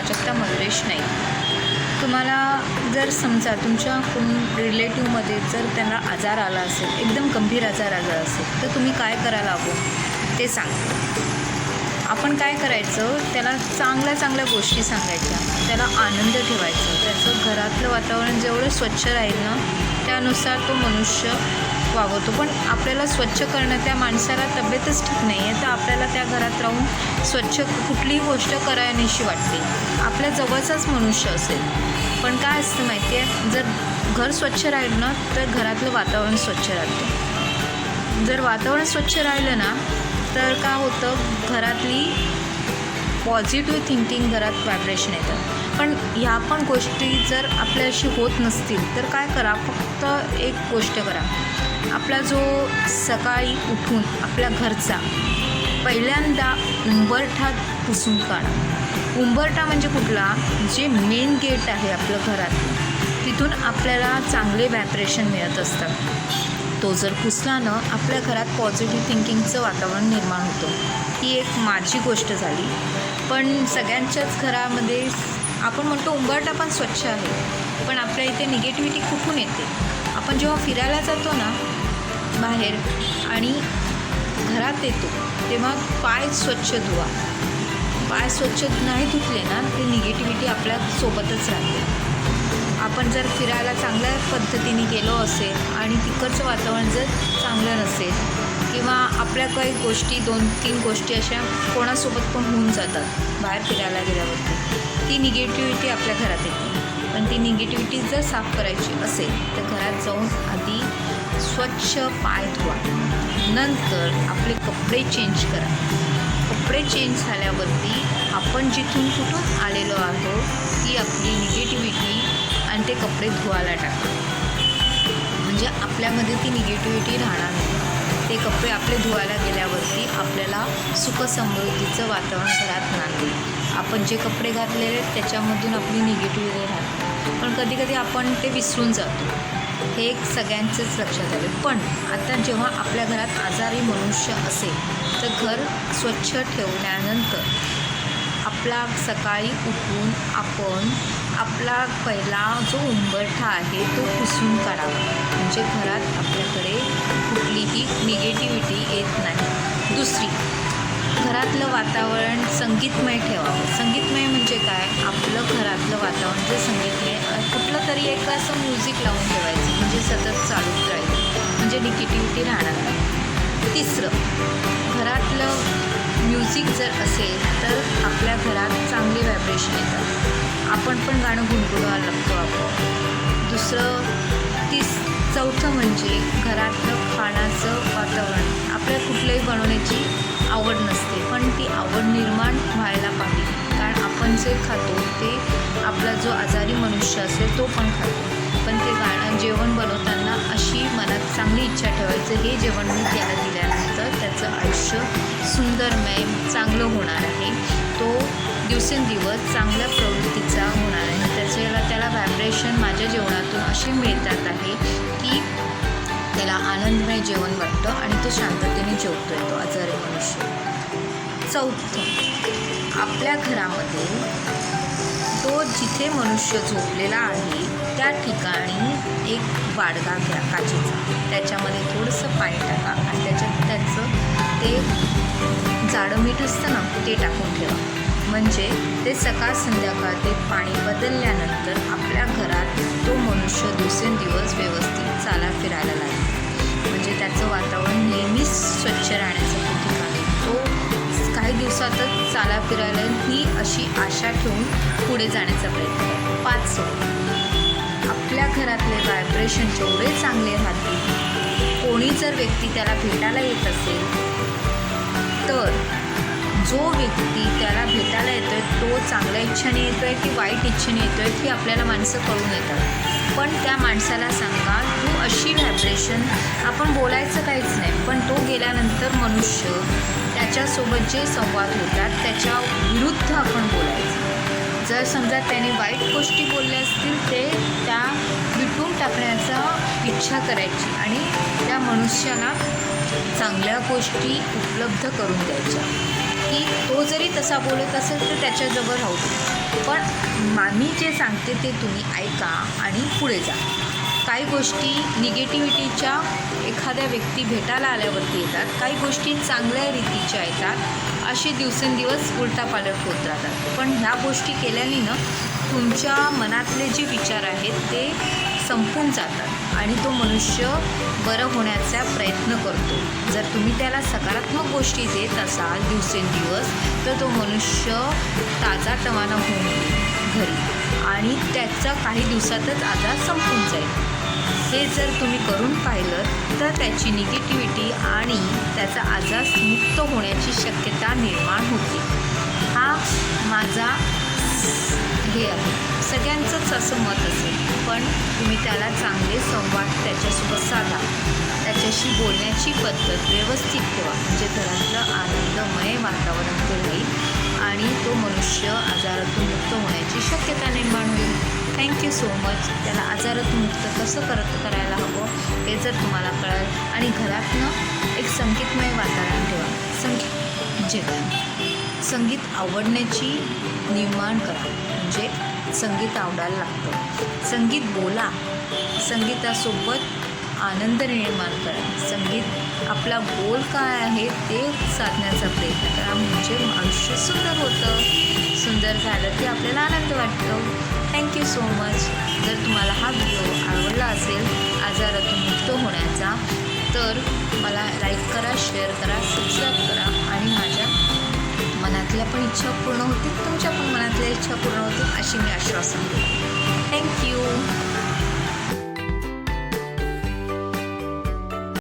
प्राजक्ता मयुरेश नाईक. तुम्हाला जर समजा तुमच्या रिलेटिव्हमध्ये जर त्यांना आजार आला असेल, एकदम गंभीर आजार आला असेल, तर तुम्ही काय करायला हवं ते सांगा. आपण काय करायचं, त्याला चांगल्या चांगल्या गोष्टी सांगायच्या, त्याला आनंद ठेवायचं. त्याचं घरातलं वातावरण जेवढं स्वच्छ राहील ना, त्यानुसार तो मनुष्य वागवतो. पण आपल्याला स्वच्छ करणं, त्या माणसाला तब्येतच ठीक नाही आहे तर आपल्याला त्या घरात राहून स्वच्छ कुठलीही गोष्ट करायनीशी वाटते. आपल्या जवळचाच मनुष्य असेल, पण काय असतं माहिती आहे, जर घर स्वच्छ राहिलं ना तर घरातलं वातावरण स्वच्छ राहतं. जर वातावरण स्वच्छ राहिलं ना तर काय होतं, घरातली पॉझिटिव्ह थिंकिंग घरात व्हायब्रेशन येतं. पण ह्या पण गोष्टी जर आपल्याशी होत नसतील तर काय करा, फक्त एक गोष्ट करा. आपला जो सकाळी उठून आपल्या घरचा पहिल्यांदा उंबरठा पुसून काढा. उंबरठा म्हणजे कुठला, जे मेन गेट आहे आपलं घरात, तिथून आपल्याला चांगले व्हायब्रेशन मिळत असतात. तो जर पुसला ना, आपल्या घरात पॉझिटिव्ह थिंकिंगचं वातावरण निर्माण होतं. ही एक माझी गोष्ट झाली. पण सगळ्यांच्याच घरामध्ये आपण म्हणतो उंबरठा पण स्वच्छ आहे, पण आपल्या इथे निगेटिव्हिटी कुठून येते. आपण जेव्हा फिरायला जातो ना बाहेर आणि घरात येतो तेव्हा पाय स्वच्छ धुवा. पाय स्वच्छ नाही धुतले ना, ते निगेटिव्हिटी आपल्यासोबतच राहते. आपण जर फिरायला चांगल्या पद्धतीने गेलो असेल आणि तिकडचं वातावरण जर चांगलं नसेल, किंवा आपल्या काही गोष्टी 2-3 गोष्टी अशा कोणासोबत पण होऊन जातात बाहेर फिरायला गेल्यावरती, ती निगेटिव्हिटी आपल्या घरात येते. पण ती निगेटिव्हिटी जर साफ करायची असेल तर घरात जाऊन आधी स्वच्छ पाय धुवा, नंतर आपले कपडे चेंज करा. कपडे चेंज झाल्यावरती आपण जिथून कुठून आलेलो आहोत ती आपली निगेटिव्हिटी आणि ते कपडे धुवायला टाका. म्हणजे आपल्यामध्ये ती निगेटिव्हिटी राहणार नाही. ते कपडे आपले धुवायला गेल्यावरती आपल्याला सुखसमृद्धीचं वातावरण घरात नांदेल. आपण जे कपडे घातलेले आहेत त्याच्यामधून आपली निगेटिव्हिटी राहते, पण कधीकधी आपण ते विसरून जातो. हे एक सगळ्यांचंच लक्षात आलं. पण आता जेव्हा आपल्या घरात आजारी मनुष्य असेल तर घर स्वच्छ ठेवल्यानंतर आपला सकाळी उठून आपण आपला पहिला जो उंबरठा आहे तो पुसून काढावा. म्हणजे घरात आपल्याकडे कुठलीही निगेटिव्हिटी येत नाही. दुसरी, घरातलं वातावरण संगीतमय ठेवावं. संगीतमय म्हणजे काय, आपलं घरातलं वातावरण जे संगीतमय, कुठलं तरी एक असं म्युझिक लावून ठेवायचं, म्हणजे सतत चालूच राहील, म्हणजे निगेटिव्हिटी राहणार नाही. तिसरं, घरातलं म्युझिक जर असेल तर आपल्या घरात चांगले व्हायब्रेशन येतात. आपण पण गाणं गुणगुणवायला लागतो आपण. चौथं म्हणजे घरातलं खाण्याचं वातावरण. आपल्या कुठलंही बनवण्याची आवड नसते, पण ती आवड निर्माण व्हायला पाहिजे. कारण आपण जे खातो ते आपला जो आजारी मनुष्य असेल तो पण खातो. पण ते जेवण बनवताना अशी मनात चांगली इच्छा ठेवायचं, हे जेवण मी त्याला दिल्यानंतर त्याचं आयुष्य सुंदरमय चांगलं होणार आहे. तो दिवसेंदिवस चांगल्या प्रवृत्तीचा होणार आहे. त्याला व्हायब्रेशन माझ्या जेवणातून असे मिळतात आहे की त्याला आनंदमय जेवण वाटतं आणि तो शांततेने जेवतो आहे, तो आजारी मनुष्य. चौथं, आपल्या घरामध्ये तो जिथे मनुष्य झोपलेला आहे त्या ठिकाणी एक बाडगा घ्या काचेचा, त्याच्यामध्ये थोडंसं पाणी टाका आणि त्याचं ते जाडं मीठ असतं ना ते टाकून ठेवा. म्हणजे ते सकाळ संध्याकाळ ते पाणी बदलल्यानंतर आपल्या घरात तो मनुष्य दिवसेंदिवस व्यवस्थित चाला फिरायला लागेल. म्हणजे त्याचं वातावरण नेहमीच स्वच्छ राहण्याचं ठिकाण आहे. तो काही दिवसातच चाला फिरायला ही अशी आशा ठेवून पुढे जाण्याचा प्रयत्न करा. 5, आपल्या घरातले व्हायब्रेशन जेवढे चांगले राहतील, कोणी जर व्यक्ती त्याला भेटायला येत असेल तर जो व्यक्ती त्याला भेटायला येतो आहे तो चांगल्या इच्छेने येतो आहे की वाईट इच्छेने येतो आहे ही आपल्याला माणसं कळून येतात. पण त्या माणसाला सांगा, तू अशी व्हायब्रेशन, आपण बोलायचं काहीच नाही, पण तो गेल्यानंतर मनुष्य त्याच्यासोबत जे संवाद होतात त्याच्या विरुद्ध आपण बोलायचं. जर समजा त्याने वाईट गोष्टी बोलल्या असतील ते त्या विटून टाकण्याचा इच्छा करायची आणि त्या मनुष्याला चांगल्या गोष्टी उपलब्ध करून द्यायच्या, की तो जरी तसा बोलत असेल तर त्याच्याजवळ राहू. पण मी जे सांगते ते तुम्ही ऐका आणि पुढे जा. काही गोष्टी निगेटिव्हिटीच्या एखाद्या व्यक्ती भेटायला आल्यावरती येतात, काही गोष्टी चांगल्या रीतीच्या येतात, असे दिवसेंदिवस उलटापालट होत राहतात. पण ह्या गोष्टी केल्याने ना तुमच्या मनातले जे विचार आहेत ते संपून जातात आणि तो मनुष्य बरं होण्याचा प्रयत्न करतो. जर तुम्ही त्याला सकारात्मक गोष्टी देत असाल दिवसेंदिवस, तर तो मनुष्य ताजातवाना होऊन येईल घरी आणि त्याचा काही दिवसातच आजार संपून जाईल. हे जर तुम्ही करून पाहिलं तर त्याची निगेटिव्हिटी आणि त्याचा आजार मुक्त होण्याची शक्यता निर्माण होते. हा माझा हे आहे, सगळ्यांचंच असं मत असेल, पण तुम्ही त्याला चांगले संवाद त्याच्यासोबत साधा, त्याच्याशी बोलण्याची पद्धत व्यवस्थित ठेवा, म्हणजे घरातलं आनंदमय वातावरण ते राहील आणि तो मनुष्य आजारातून मुक्त होण्याची शक्यता निर्माण होईल. Thank you so much. त्याला आजारातून मुक्त कसं करायला हवं हे जर तुम्हाला कळेल आणि घरातनं एक संगीतमय वातावरण ठेवा. संगीत आवडण्याची निर्माण करा, म्हणजे संगीत आवडायला लागतं. संगीत बोला, संगीतासोबत आनंद निर्माण करा. संगीत आपला गोल काय आहे ते साधण्याचा प्रयत्न करा, म्हणजे आयुष्य सुंदर होतं. सुंदर झालं की आपल्याला आनंद वाटतो. Thank you so much. जर तुम्हाला हा व्हिडिओ आवडला असेल आजारातून मुक्त होण्याचा, तर मला लाईक करा, शेअर करा, सबस्क्राईब करा आणि माझ्या मनातल्या पण इच्छा पूर्ण होतील, तुमच्या पण मनातल्या इच्छा पूर्ण होतील अशी मी आश्वासन देते. थँक्यू.